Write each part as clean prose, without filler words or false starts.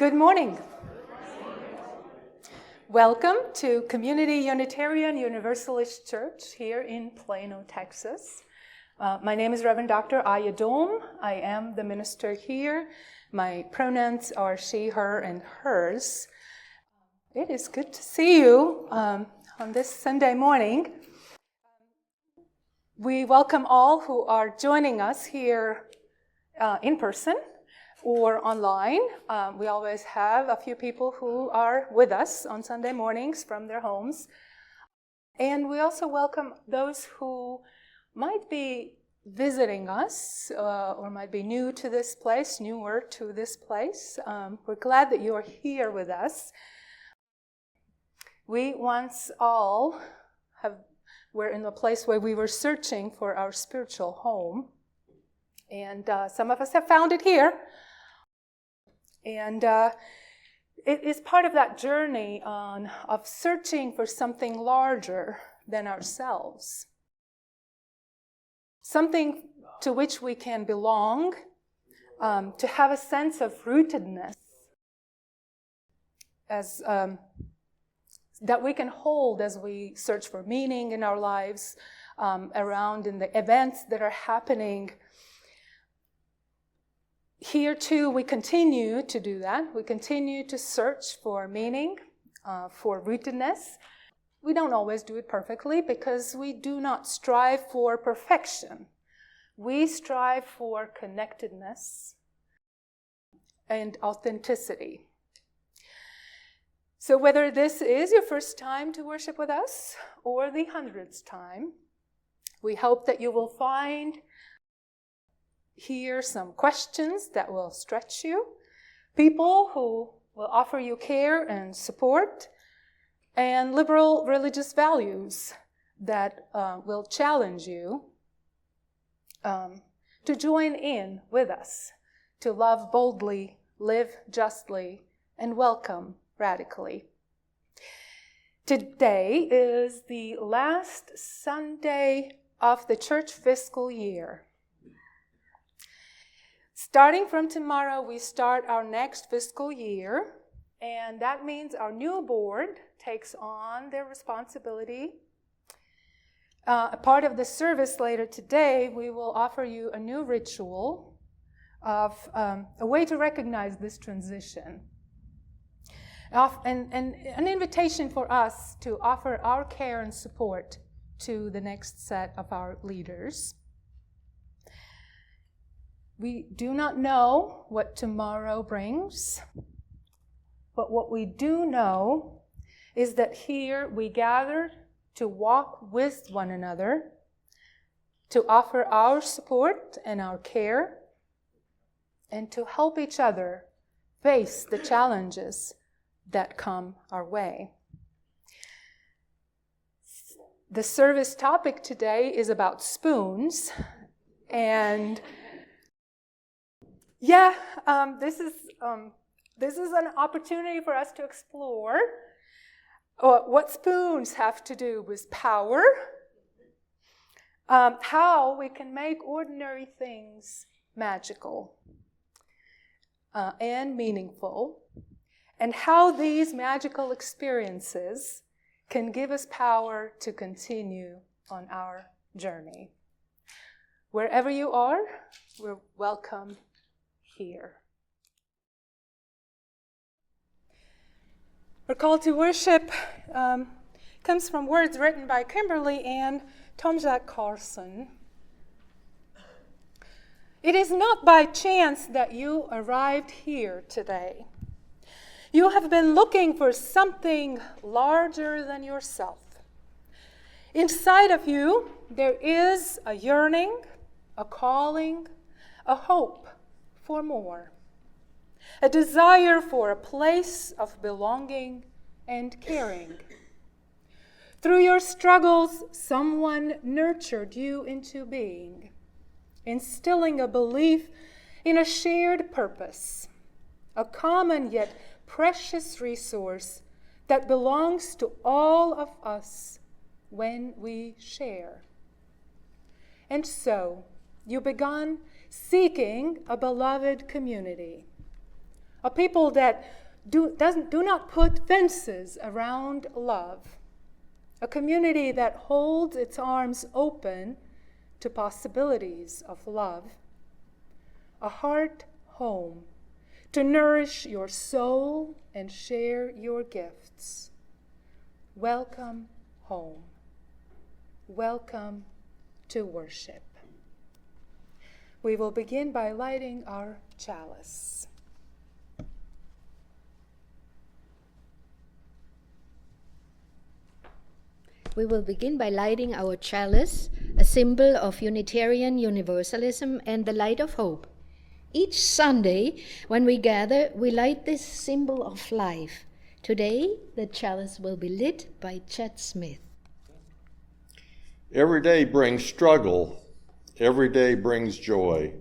Good morning. Welcome to Community Unitarian Universalist Church here in Plano, Texas. My name is Reverend Dr. Aija Duelm. I am the minister here. My pronouns are she, her, and hers. It is good to see you on this Sunday morning. We welcome all who are joining us here in person or online. We always have a few people who are with us on Sunday mornings from their homes. And we also welcome those who might be visiting us or might be newer to this place. We're glad that you are here with us. We once all were in a place where we were searching for our spiritual home. And some of us have found it here. And it is part of that journey of searching for something larger than ourselves. Something to which we can belong, to have a sense of rootedness as that we can hold as we search for meaning in our lives, around in the events that are happening. Here, too, we continue to do that. We continue to search for meaning, for rootedness. We don't always do it perfectly because we do not strive for perfection. We strive for connectedness and authenticity. So whether this is your first time to worship with us or the 100th time, we hope that you will find here some questions that will stretch you, people who will offer you care and support, and liberal religious values that will challenge you to join in with us, to love boldly, live justly, and welcome radically. Today is the last Sunday of the church fiscal year. Starting from tomorrow, we start our next fiscal year, and that means our new board takes on their responsibility. A part of the service later today, we will offer you a new ritual of a way to recognize this transition. And an invitation for us to offer our care and support to the next set of our leaders. We do not know what tomorrow brings, but what we do know is that here we gather to walk with one another, to offer our support and our care, and to help each other face the challenges that come our way. The service topic today is about spoons, and this is an opportunity for us to explore what spoons have to do with power, how we can make ordinary things magical and meaningful, and how these magical experiences can give us power to continue on our journey. Wherever you are, we're welcome here. Our call to worship comes from words written by Kimberly and Tomczak Carlson. It is not by chance that you arrived here today. You have been looking for something larger than yourself. Inside of you, there is a yearning, a calling, a hope for more, a desire for a place of belonging and caring. Through your struggles, someone nurtured you into being, instilling a belief in a shared purpose, a common yet precious resource that belongs to all of us when we share. And so, you began seeking a beloved community, a people that do not put fences around love, a community that holds its arms open to possibilities of love, a heart home to nourish your soul and share your gifts. Welcome home. Welcome to worship. We will begin by lighting our chalice. We will begin by lighting our chalice, a symbol of Unitarian Universalism and the light of hope. Each Sunday, when we gather, we light this symbol of life. Today, the chalice will be lit by Chet Smith. Every day brings struggle. Every day brings joy.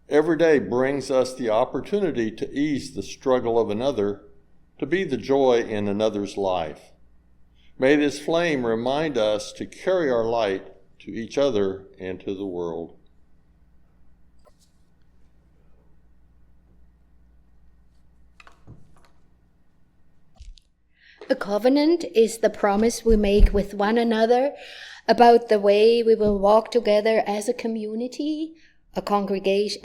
Every day brings us the opportunity to ease the struggle of another, to be the joy in another's life. May this flame remind us to carry our light to each other and to the world. A covenant is the promise we make with one another about the way we will walk together as a community, a congregation.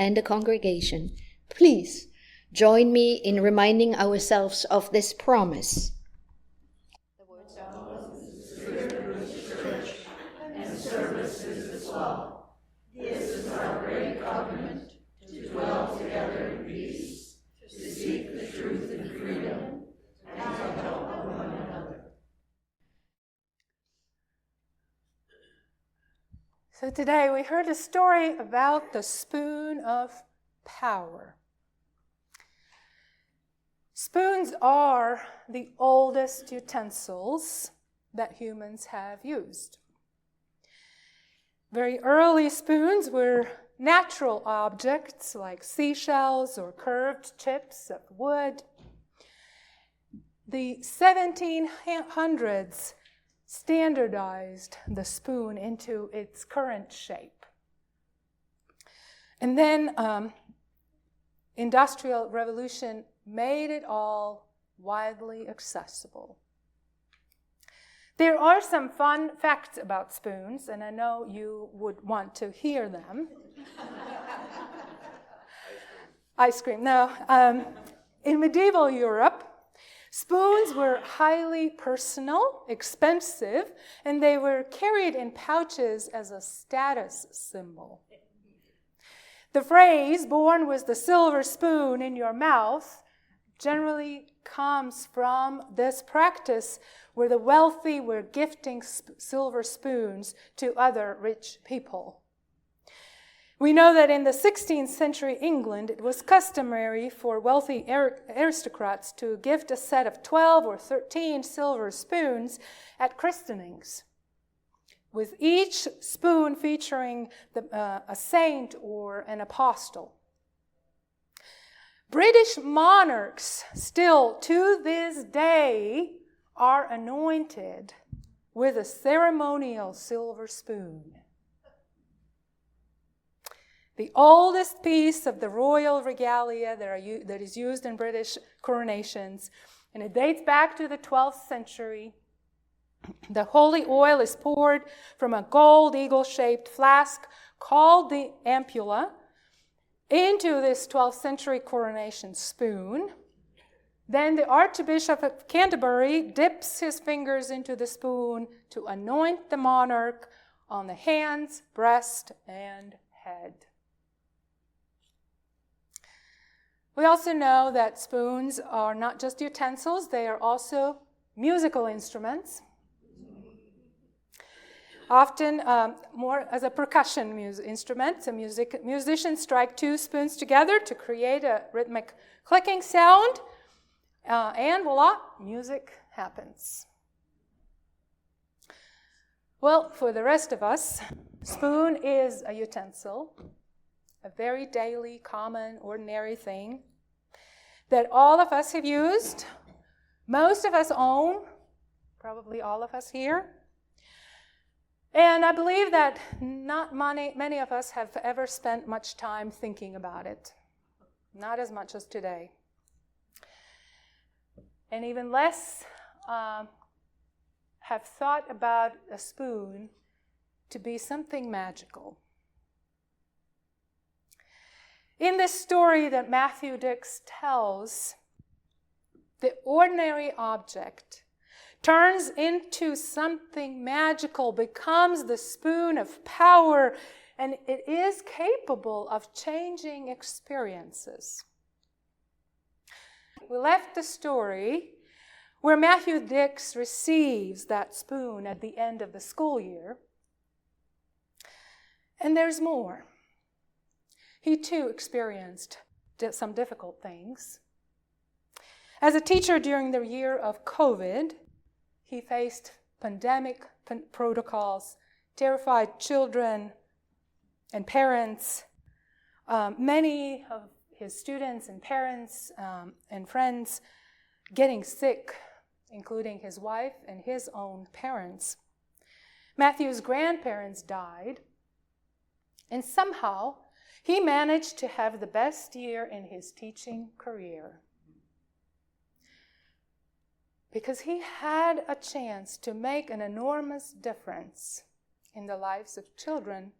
Please join me in reminding ourselves of this promise. The words and service is its law. This is our great covenant, to dwell together in peace, to seek the truth and freedom, and to help one another. So today we heard a story about the spoon of power. Spoons are the oldest utensils that humans have used. Very early spoons were natural objects like seashells or curved chips of wood. The 1700s standardized the spoon into its current shape. And then Industrial Revolution made it all widely accessible. There are some fun facts about spoons, and I know you would want to hear them. Ice cream. No. In medieval Europe, spoons were highly personal, expensive, and they were carried in pouches as a status symbol. The phrase, "born with the silver spoon in your mouth," generally comes from this practice where the wealthy were gifting silver spoons to other rich people. We know that in the 16th century England, it was customary for wealthy aristocrats to gift a set of 12 or 13 silver spoons at christenings, with each spoon featuring a saint or an apostle. British monarchs still to this day are anointed with a ceremonial silver spoon. The oldest piece of the royal regalia that is used in British coronations, and it dates back to the 12th century. The holy oil is poured from a gold eagle-shaped flask called the ampulla into this 12th century coronation spoon. Then the Archbishop of Canterbury dips his fingers into the spoon to anoint the monarch on the hands, breast, and head. We also know that spoons are not just utensils, they are also musical instruments. Often more as a percussion instrument. So musicians strike two spoons together to create a rhythmic clicking sound, and voila, music happens. Well, for the rest of us, spoon is a utensil, a very daily, common, ordinary thing that all of us have used, most of us own, probably all of us here. And I believe that not many of us have ever spent much time thinking about it. not as much as today. And even less have thought about a spoon to be something magical. In this story that Matthew Dix tells, the ordinary object turns into something magical, becomes the spoon of power, and it is capable of changing experiences. We left the story where Matthew Dix receives that spoon at the end of the school year. And there's more. He too experienced some difficult things. As a teacher during the year of COVID, he faced pandemic protocols, terrified children and parents. Many of his students and parents and friends getting sick, including his wife and his own parents. Matthew's grandparents died, and somehow he managed to have the best year in his teaching career, because he had a chance to make an enormous difference in the lives of children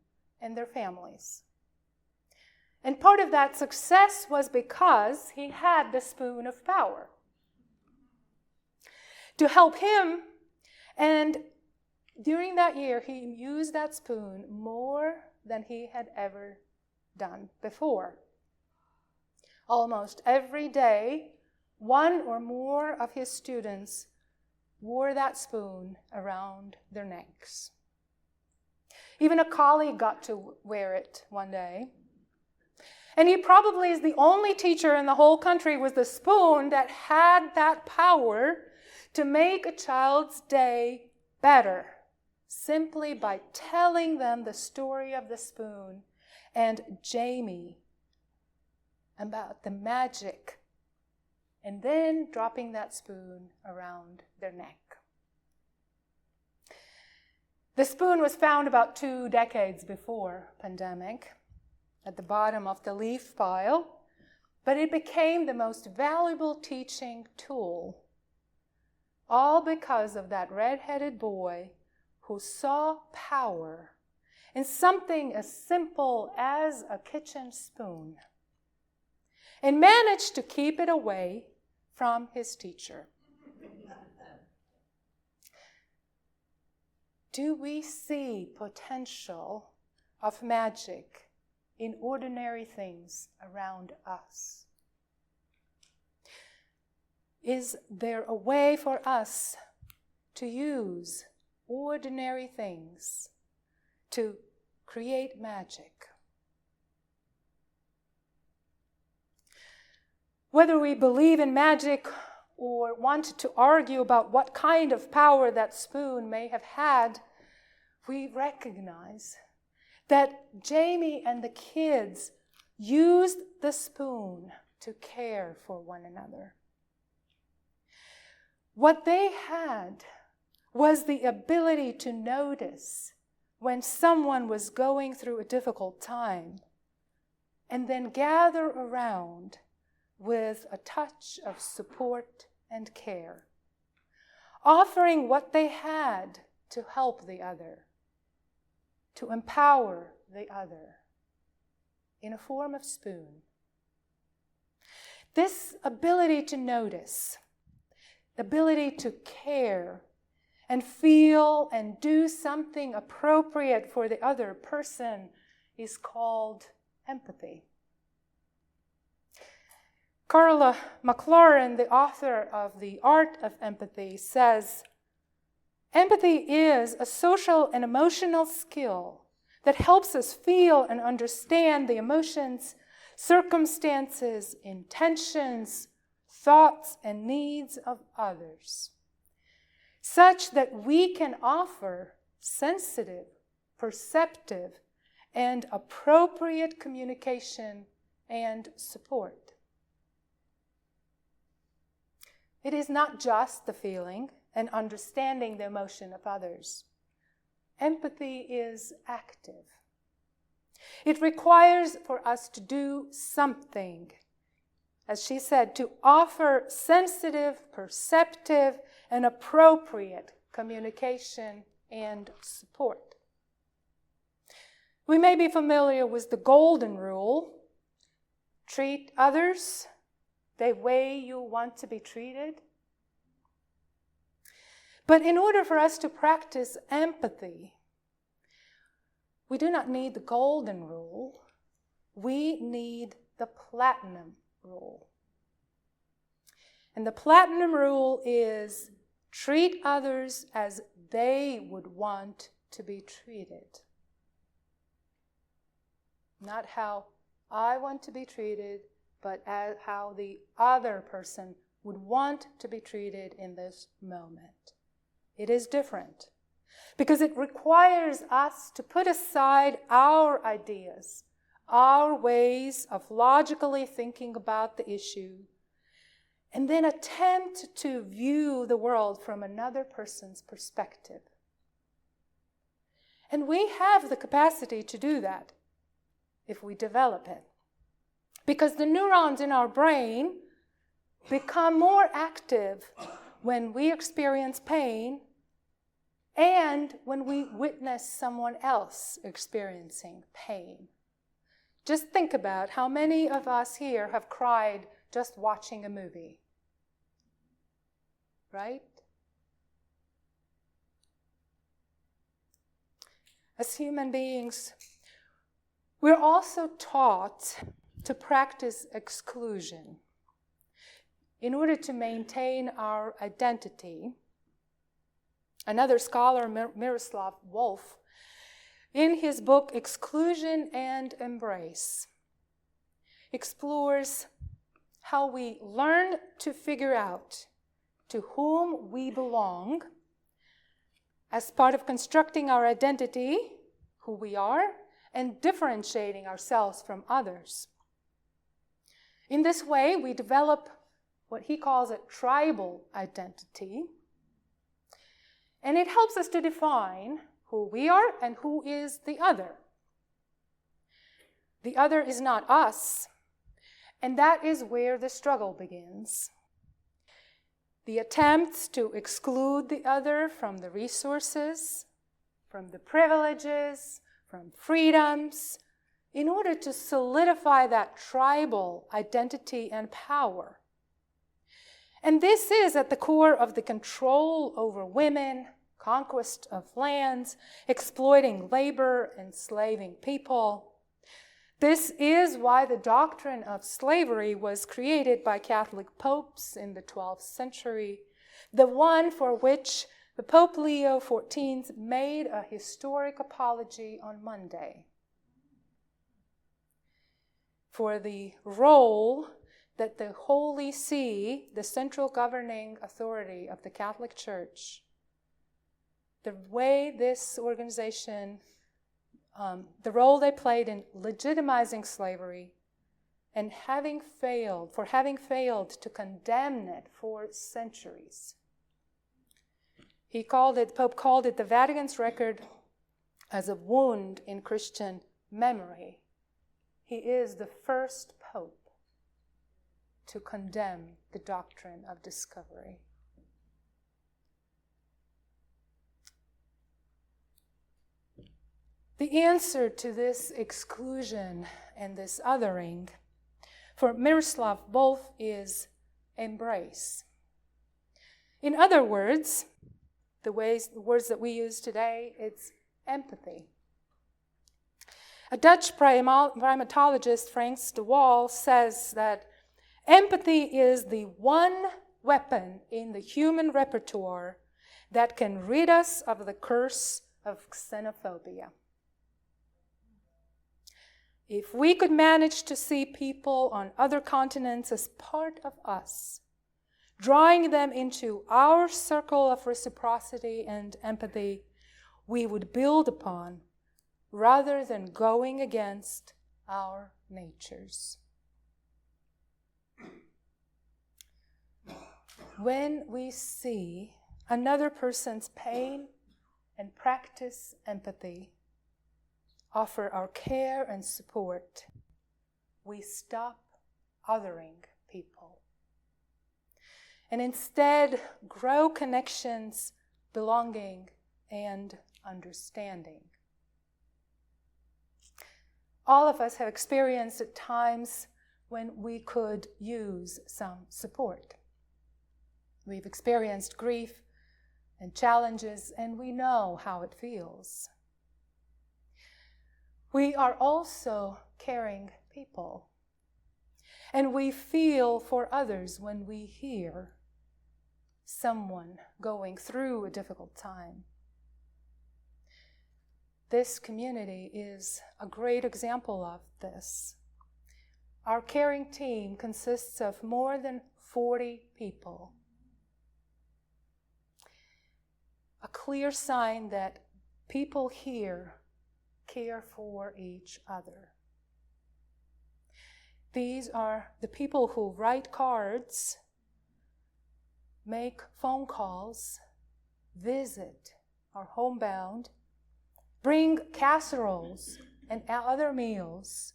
and their families. And part of that success was because he had the spoon of power to help him. And during that year, he used that spoon more than he had ever done before. Almost every day, one or more of his students wore that spoon around their necks. Even a colleague got to wear it one day. And he probably is the only teacher in the whole country with the spoon that had that power to make a child's day better, simply by telling them the story of the spoon and Jamie about the magic, and then dropping that spoon around their neck. The spoon was found about 2 decades before pandemic at the bottom of the leaf pile, but it became the most valuable teaching tool, all because of that red-headed boy who saw power in something as simple as a kitchen spoon and managed to keep it away from his teacher. Do we see potential of magic in ordinary things around us? Is there a way for us to use ordinary things to create magic? Whether we believe in magic or want to argue about what kind of power that spoon may have had, we recognize that Jamie and the kids used the spoon to care for one another. What they had was the ability to notice when someone was going through a difficult time and then gather around with a touch of support and care, offering what they had to help the other, to empower the other in a form of spoon. This ability to notice, ability to care and feel and do something appropriate for the other person is called empathy. Carla McLaurin, the author of The Art of Empathy, says, empathy is a social and emotional skill that helps us feel and understand the emotions, circumstances, intentions, thoughts, and needs of others, such that we can offer sensitive, perceptive, and appropriate communication and support. It is not just the feeling and understanding the emotion of others. Empathy is active. It requires for us to do something as she said, to offer sensitive, perceptive, and appropriate communication and support. We may be familiar with the golden rule: treat others the way you want to be treated. But in order for us to practice empathy, we do not need the golden rule. We need the platinum rule. And the platinum rule is treat others as they would want to be treated. Not how I want to be treated, but as how the other person would want to be treated in this moment. It is different because it requires us to put aside our ideas, our ways of logically thinking about the issue, and then attempt to view the world from another person's perspective. And we have the capacity to do that if we develop it, because the neurons in our brain become more active when we experience pain and when we witness someone else experiencing pain. Just think about how many of us here have cried just watching a movie, right? As human beings, we're also taught to practice exclusion in order to maintain our identity. Another scholar, Miroslav Volf, in his book Exclusion and Embrace, explores how we learn to figure out to whom we belong as part of constructing our identity, who we are, and differentiating ourselves from others. In this way, we develop what he calls a tribal identity, and it helps us to define who we are and who is the other. The other is not us, and that is where the struggle begins. The attempts to exclude the other from the resources, from the privileges, from freedoms, in order to solidify that tribal identity and power. And this is at the core of the control over women, conquest of lands, exploiting labor, enslaving people. This is why the doctrine of slavery was created by Catholic popes in the 12th century, the one for which the Pope Leo XIV made a historic apology on Monday. For the role that the Holy See, the central governing authority of the Catholic Church, the way this organization, the role they played in legitimizing slavery and having failed to condemn it for centuries. The Pope called it the Vatican's record as a wound in Christian memory. He is the first Pope to condemn the doctrine of discovery. The answer to this exclusion and this othering for Miroslav Volf is embrace. In other words, the words that we use today, it's empathy. A Dutch primatologist, Frank de Waal, says that empathy is the one weapon in the human repertoire that can rid us of the curse of xenophobia. If we could manage to see people on other continents as part of us, drawing them into our circle of reciprocity and empathy, we would build upon rather than going against our natures. When we see another person's pain and practice empathy, offer our care and support, we stop othering people. And instead, grow connections, belonging, and understanding. All of us have experienced at times when we could use some support. We've experienced grief and challenges, and we know how it feels. We are also caring people, and we feel for others when we hear someone going through a difficult time. This community is a great example of this. Our caring team consists of more than 40 people. A clear sign that people here care for each other. These are the people who write cards, make phone calls, visit our homebound, bring casseroles and other meals.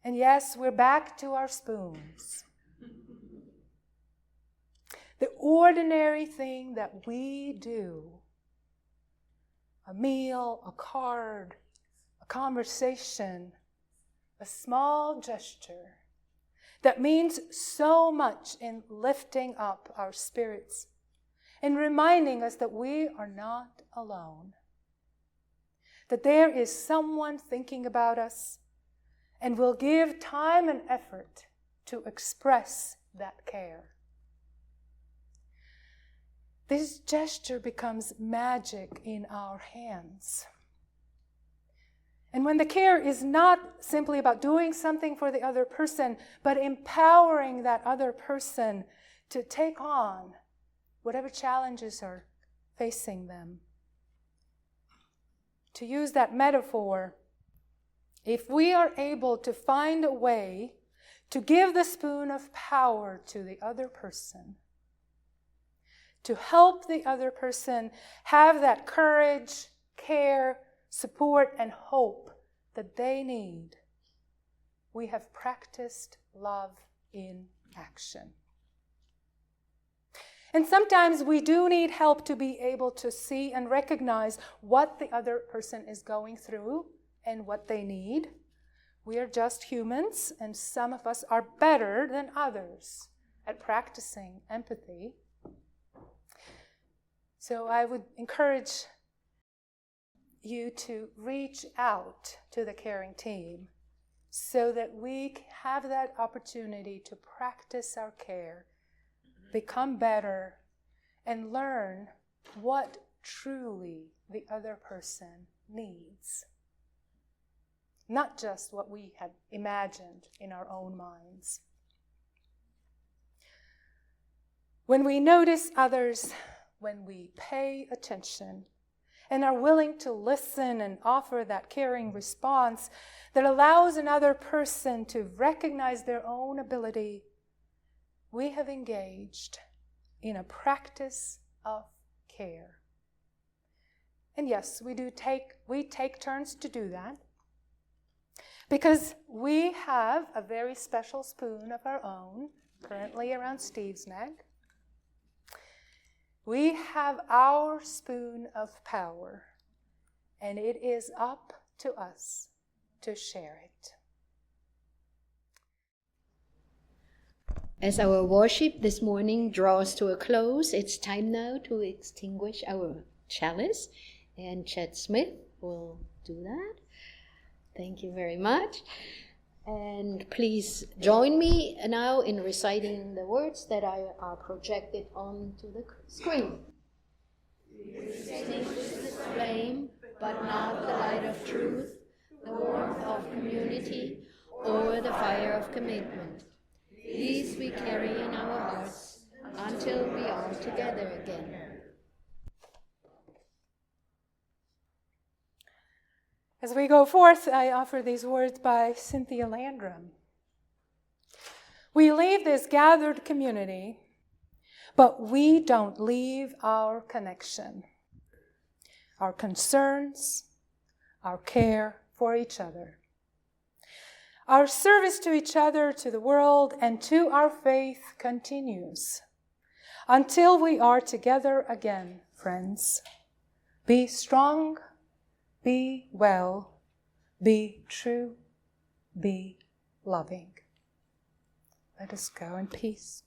And yes, we're back to our spoons. The ordinary thing that we do, a meal, a card, a conversation, a small gesture that means so much in lifting up our spirits and reminding us that we are not alone, that there is someone thinking about us and will give time and effort to express that care. This gesture becomes magic in our hands. And when the care is not simply about doing something for the other person, but empowering that other person to take on whatever challenges are facing them. To use that metaphor, if we are able to find a way to give the spoon of power to the other person, to help the other person have that courage, care, support, and hope that they need, we have practiced love in action. And sometimes we do need help to be able to see and recognize what the other person is going through and what they need. We are just humans, and some of us are better than others at practicing empathy. So I would encourage you to reach out to the caring team so that we have that opportunity to practice our care, become better, and learn what truly the other person needs. Not just what we had imagined in our own minds. When we notice others, when we pay attention and are willing to listen and offer that caring response that allows another person to recognize their own ability, we have engaged in a practice of care. And yes, we take turns to do that, because we have a very special spoon of our own, currently around Steve's neck. We have our spoon of power, and it is up to us to share it. As our worship this morning draws to a close, it's time now to extinguish our chalice, and Chet Smith will do that. Thank you very much. And please join me now in reciting the words that are projected onto the screen. Extinguish the flame, but not the light of truth, the warmth of community, or the fire of commitment. These we carry in our hearts until we are together again. As we go forth, I offer these words by Cynthia Landrum. We leave this gathered community, but we don't leave our connection, our concerns, our care for each other. Our service to each other, to the world, and to our faith continues until we are together again, friends. Be strong, be well, be true, be loving. Let us go in peace.